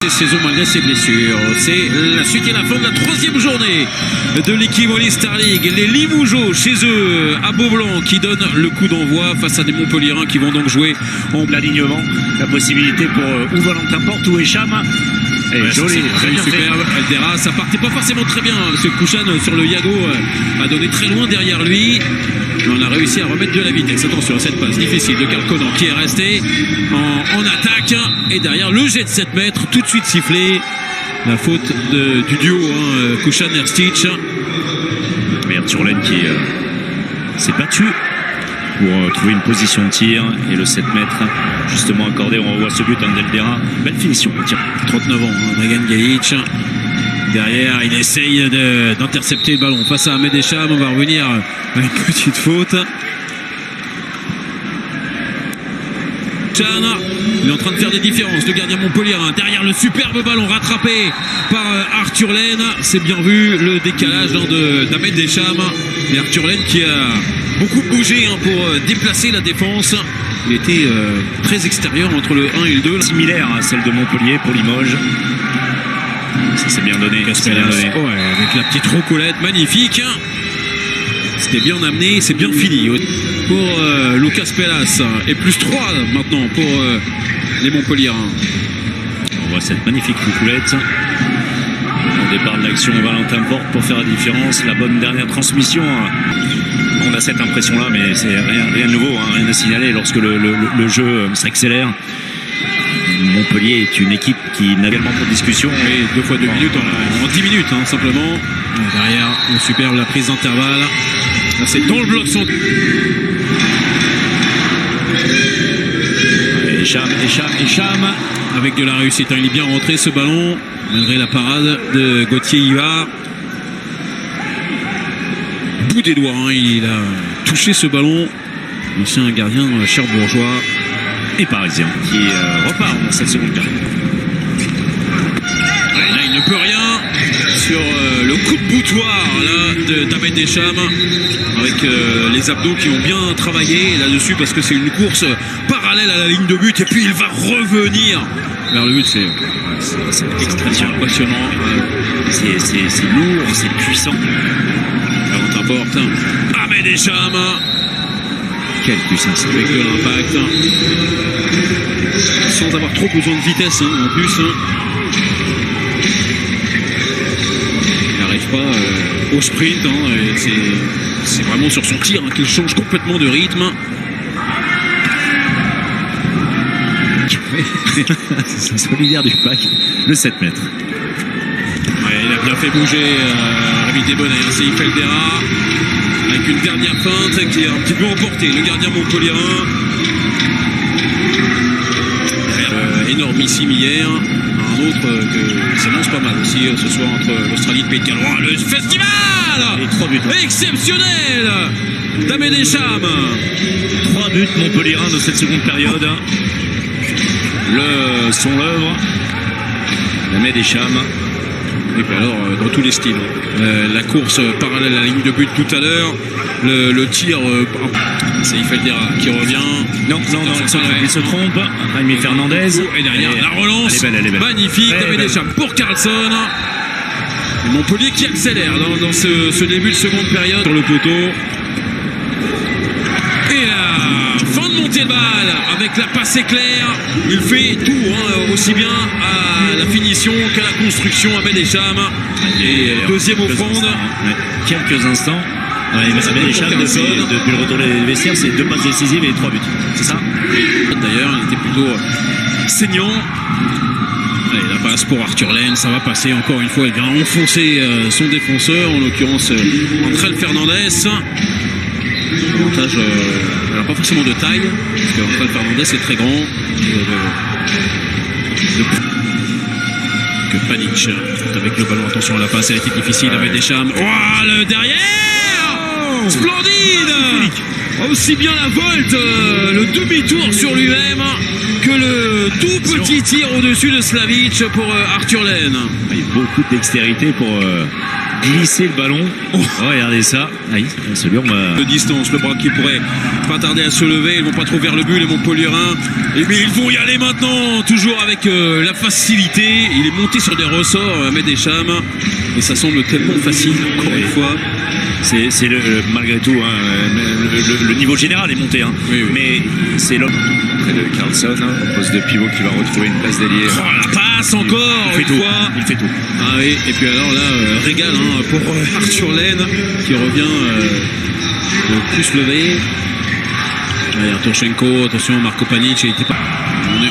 Saison malgré ses blessures. C'est la suite et la fin de la 3e journée de l'équipe All Star League. Les Limougeaux chez eux à Beaublanc qui donnent le coup d'envoi face à des Montpelliérains qui vont donc jouer en l'alignement. La possibilité pour ou Valentin Porte ou Echam. Ouais, joli, très bien superbe. Eldera, ça partait pas forcément très bien parce que Kouchan sur le Yago a donné très loin derrière lui. On a réussi à remettre de la vitesse. Attention à cette passe difficile de Karl Conan qui est resté en attaque. Et derrière le jet de 7 mètres, tout de suite sifflé. La faute du duo Kouchan-Erstich. Mais Arthur-Laine qui s'est battu pour trouver une position de tir. Et le 7 mètres justement accordé. On revoit ce but d'Eldera. Belle finition au tir. 39 ans, Dragan Gajic. Derrière, il essaye d'intercepter le ballon face à Ahmed Echam. On va revenir à une petite faute. Chan, il est en train de faire des différences. Le gardien montpelliérain. Derrière le superbe ballon rattrapé par Arthur-Laine. C'est bien vu le décalage d'Ahmed Echam. Et Arthur-Laine qui a beaucoup bougé pour déplacer la défense. Il était très extérieur entre le 1 et le 2. Similaire à celle de Montpellier pour Limoges. Ça s'est bien donné. Ouais, avec la petite rocolette magnifique. C'était bien amené, c'est bien fini pour Lucas Pelas. Et plus 3 maintenant pour les Montpelliérains. On voit cette magnifique rocolette. Au départ de l'action, Valentin Porte pour faire la différence. La bonne dernière transmission. On a cette impression-là, mais c'est rien de nouveau, rien à signaler lorsque le jeu s'accélère. Montpellier est une équipe qui n'a également pas de discussion. Et 2 fois 2 minutes en 10 minutes simplement. Et derrière, le superbe, la prise d'intervalle. Là, c'est dans le bloc central. Echam. Avec de la réussite. Il est bien rentré ce ballon, malgré la parade de Gauthier Iva. Bout des doigts, il a touché ce ballon. L'ancien gardien cherbourgeois et parisien qui repart dans cette seconde période. Là, il ne peut rien sur le coup de boutoir d'Ahmed Echam avec les abdos qui ont bien travaillé là-dessus parce que c'est une course parallèle à la ligne de but et puis il va revenir vers le but. C'est extrêmement impressionnant. C'est lourd, c'est puissant. Valentin Porte, Ahmed Echam. Quelle puissance avec de l'impact sans avoir trop besoin de vitesse en plus. Il n'arrive pas au sprint. C'est vraiment sur son tir qu'il change complètement de rythme. C'est solidaire du pack. Le 7 mètres. Ouais, il a bien fait bouger Rémi Desbonnets. C'est Eldera avec une dernière feinte qui est un petit peu emportée. Le gardien montpelliérain. Énormissime hier. Un autre que s'annonce pas mal aussi ce soir entre l'Australie et le Pays de Gallois. Le festival exceptionnel d'Ahmed Echam. 3 buts montpelliérains de cette seconde période. Son œuvre d'Ahmed Echam. Et puis alors dans tous les styles. La course parallèle à la ligne de but tout à l'heure. Le tir, c'est Eldera qui revient. Non, il se trompe. Jaime Fernandez. Et derrière, la relance elle est belle. Magnifique d'Ahmed Echam pour Carlson. Montpellier qui accélère dans ce début de seconde période sur le poteau. Et la fin de montée de balle avec la passe éclair. Il fait tout, aussi bien à la finition qu'à la construction. Ahmed Echam. Et deuxième offrande. Quelques instants. Ahmed Echam, depuis le retour des vestiaires, c'est 2 passes décisives et 3 buts. C'est ça? D'ailleurs, il était plutôt saignant. Allez, la passe pour Arthur-Laine, ça va passer encore une fois. Il vient enfoncer son défenseur, en l'occurrence André Fernandez. Avantage, alors pas forcément de taille, parce qu'André Fernandez est très grand. Que Panic avec le ballon, attention à la passe, elle était difficile avec Echam. Oh, le derrière! Splendide! Aussi bien la volte, le demi-tour sur lui-même que le tout petit tir au-dessus de Slavic pour Arthur-Laine. Il y a beaucoup de dextérité pour glisser le ballon. Oh, regardez ça. Aïe, celui-là, on va... De distance, le bras qui pourrait pas tarder à se lever. Ils vont pas trop vers le but, les Montpelliérains. Mais ils vont y aller maintenant, toujours avec la facilité. Il est monté sur des ressorts, Ahmed Echam. Et ça semble tellement facile, encore une fois. C'est malgré tout, hein, le niveau général est monté. Hein. Oui, oui. Mais c'est l'homme. Près de Carlson, hein, poste de pivot qui va retrouver une place d'ailier. Oh, la passe encore Il fait une tout. fois. Il fait tout. Ah oui, et puis alors là, régal hein, pour Arthur Laine qui revient le plus levé. Allez, Arturchenko, attention, Marco Panic, il était pas...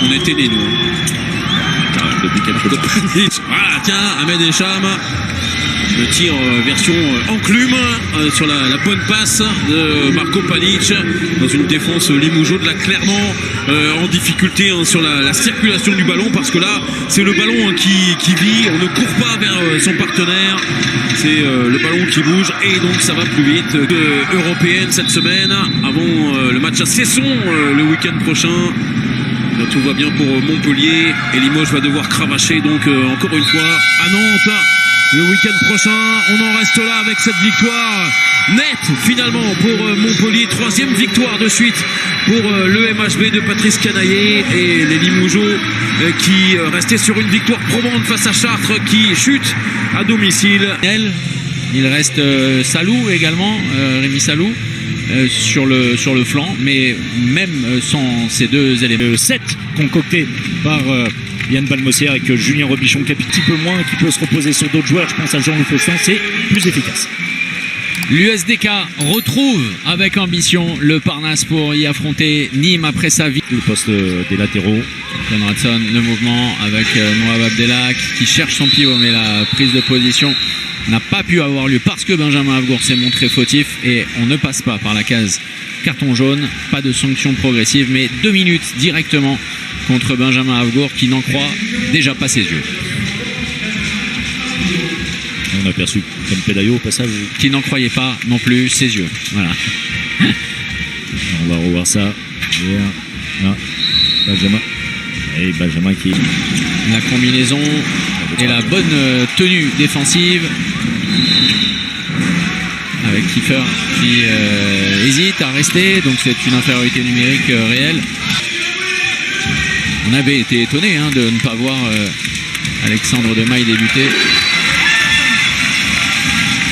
on était nés nous. Hein. Depuis quelques Marco Panic, voilà, tiens, Ahmed Echam. Le tir version enclume sur la bonne passe de Marco Panic dans une défense limougeaude là clairement en difficulté hein, sur la circulation du ballon parce que là c'est le ballon hein, qui vit, on ne court pas vers son partenaire, c'est le ballon qui bouge et donc ça va plus vite que européenne cette semaine avant le match à Cesson le week-end prochain. Là, tout va bien pour Montpellier et Limoges va devoir cravacher donc encore une fois à Nantes. Le week-end prochain, on en reste là avec cette victoire nette finalement pour Montpellier. 3e victoire de suite pour le MHB de Patrice Canaillé et les Limougeaux qui restaient sur une victoire probante face à Chartres qui chute à domicile. Il reste Salou également, Rémi Salou. Sur le flanc, mais même sans ces deux éléments. Le 7 concocté par Yann Balmosière avec Julien Robichon qui a un petit peu moins, qui peut se reposer sur d'autres joueurs. Je pense à Jean-Louis Faustin, c'est plus efficace. L'USDK retrouve avec ambition le Parnasse pour y affronter Nîmes après sa vie. Le poste des latéraux. Conradson, le mouvement avec Mohamed Abdelak qui cherche son pivot, mais la prise de position n'a pas pu avoir lieu parce que Benjamin Avgour s'est montré fautif et on ne passe pas par la case carton jaune, pas de sanction progressive, mais 2 minutes directement contre Benjamin Avgour qui n'en croit déjà pas ses yeux. On a aperçu comme Pédaillot au passage. Qui n'en croyait pas non plus ses yeux. Voilà. On va revoir ça. Là, Benjamin. Et Benjamin qui... La combinaison et la bonne tenue défensive avec Kiefer qui hésite à rester, donc c'est une infériorité numérique réelle. On avait été étonné hein, de ne pas voir Alexandre Demaille débuter,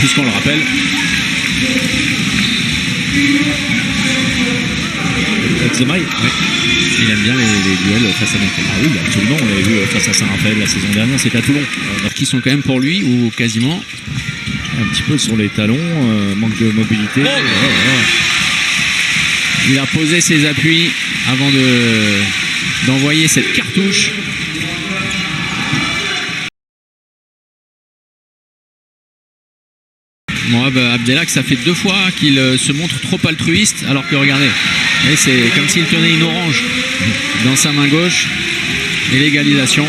puisqu'on le rappelle. Demaille, oui. Il aime bien les duels face à Montpellier. Ah oui, absolument, on l'avait vu face à Saint-Raphaël la saison dernière, c'était à Toulon. Qui sont quand même pour lui, ou quasiment. Un petit peu sur les talons, manque de mobilité. Il a posé ses appuis avant d'envoyer cette cartouche. Mohamed Abdelak, ça fait 2 fois qu'il se montre trop altruiste, alors que regardez, c'est comme s'il tenait une orange dans sa main gauche. Et l'égalisation.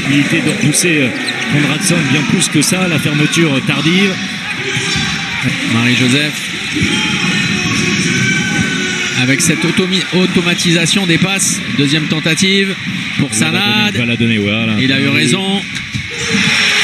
L'habilité de repousser Conradson bien plus que ça, la fermeture tardive. Marie-Joseph avec cette automatisation des passes. 2e tentative pour Sanad. Il va la donner, voilà. Il a eu raison.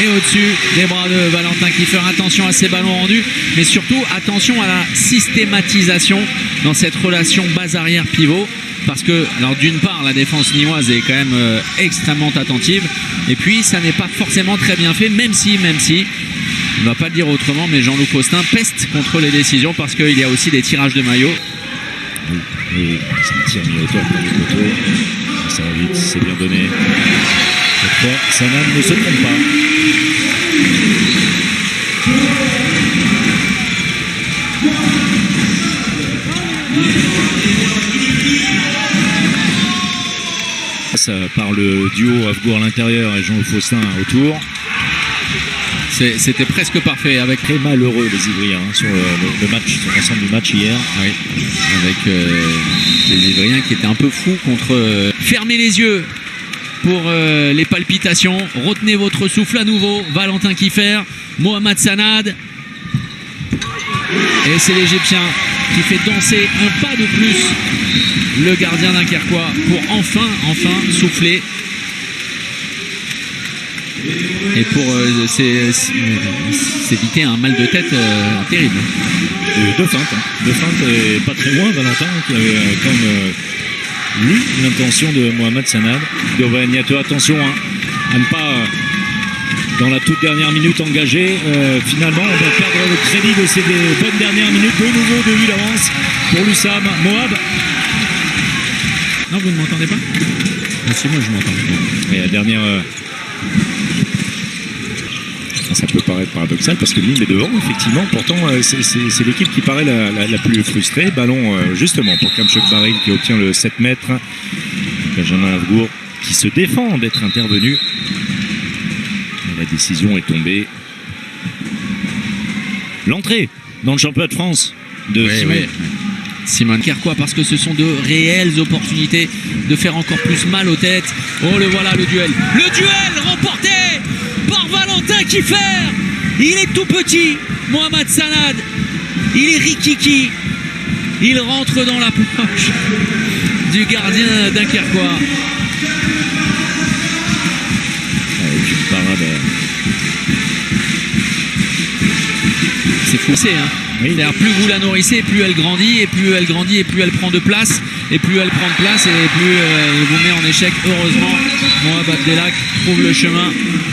Et au-dessus des bras de Valentin Kiefer, attention à ces ballons rendus, mais surtout attention à la systématisation dans cette relation base arrière pivot. Parce que, alors d'une part, la défense nîmoise est quand même extrêmement attentive, et puis ça n'est pas forcément très bien fait, même si, on ne va pas le dire autrement, mais Jean-Loup Faustin peste contre les décisions parce qu'il y a aussi des tirages de maillot. Et c'est un tir mis hauteur pour les poteaux. Ça va vite, c'est bien donné. Cette fois, Sanad ne se trompe pas. Ça, par le duo Avgour à l'intérieur et Jean Faustin autour. C'était presque parfait. Avec très malheureux les Ivriens hein, sur le match, sur l'ensemble du match hier. Oui, avec les Ivriens qui étaient un peu fous contre... Fermez les yeux pour les palpitations. Retenez votre souffle à nouveau. Valentin Kiefer, Mohamed Sanad. Et c'est l'Égyptien qui fait danser un pas de plus le gardien dunkerquois pour enfin souffler. et pour s'éviter un mal de tête terrible. Deux feintes et pas très loin Valentin qui avait quand même lu l'intention de Mohamed Sanad. Niato, attention à ne pas dans la toute dernière minute engagée, finalement on va perdre le crédit de ces bonnes dernières minutes. De nouveau 2 buts d'avance pour l'USAM. Moab. Non, vous ne m'entendez pas? Ah, si, moi je m'entends. Et la dernière. Ça peut paraître paradoxal parce que Nîmes est devant, effectivement. Pourtant, c'est l'équipe qui paraît la plus frustrée. Ballon, justement, pour Kamchuk Baril qui obtient le 7 mètres. Benjamin Havgour qui se défend d'être intervenu. Et la décision est tombée. L'entrée dans le championnat de France de Simon. Oui. Simon Kerkois, parce que ce sont de réelles opportunités de faire encore plus mal aux têtes. Oh, le voilà, le duel. Le duel remporté par Valentin Kiffer. Il est tout petit, Mohamed Sanad. Il est rikiki. Il rentre dans la poche du gardien dunkerquois. Avec une parade. C'est foussé, hein. Oui. C'est-à-dire, plus vous la nourrissez, plus elle grandit, et plus elle grandit, et plus elle prend de place, et plus elle prend de place, et plus elle vous met en échec. Heureusement, Moab Abdelak trouve le chemin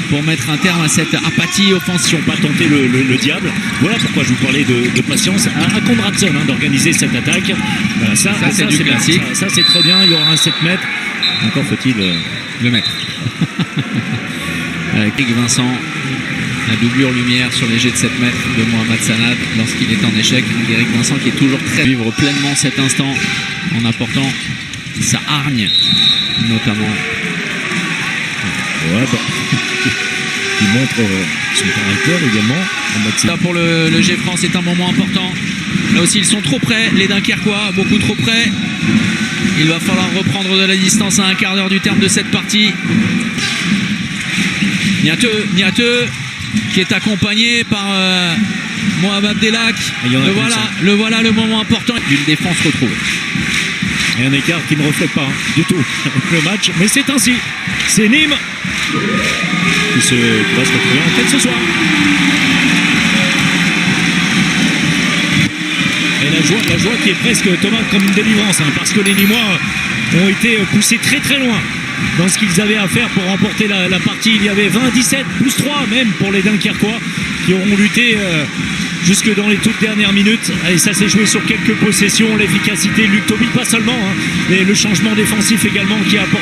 pour mettre un terme à cette apathie offensive. Pas tenter le diable. Voilà pourquoi je vous parlais de patience à Konradson d'organiser cette attaque. Voilà, ça c'est du classique. Ça c'est très bien. Il y aura un 7 mètres. Encore faut-il le mettre. Avec Eric Vincent, la doublure lumière sur les jets de 7 mètres de Mohamed Sanad lorsqu'il est en échec. Eric Vincent qui est toujours très vivre pleinement cet instant en apportant sa hargne notamment. Ouais, il montre son caractère également. Là pour le G-Franc, c'est un moment important. Là aussi ils sont trop près, les Dunkerquois, beaucoup trop près. Il va falloir reprendre de la distance à un quart d'heure du terme de cette partie. Niateux qui est accompagné par Moab Abdelak. Le voilà le moment important d'une défense retrouvée. Et un écart qui ne reflète pas du tout le match, mais c'est ainsi. C'est Nîmes qui va se retrouver en tête ce soir. Et la joie qui est presque, Thomas, comme une délivrance, parce que les Nîmois ont été poussés très très loin dans ce qu'ils avaient à faire pour remporter la partie. Il y avait 20-17, plus 3 même pour les Dunkerquois qui auront lutté jusque dans les toutes dernières minutes. Et ça s'est joué sur quelques possessions, l'efficacité, Luc Toby, pas seulement, mais le changement défensif également qui a apporté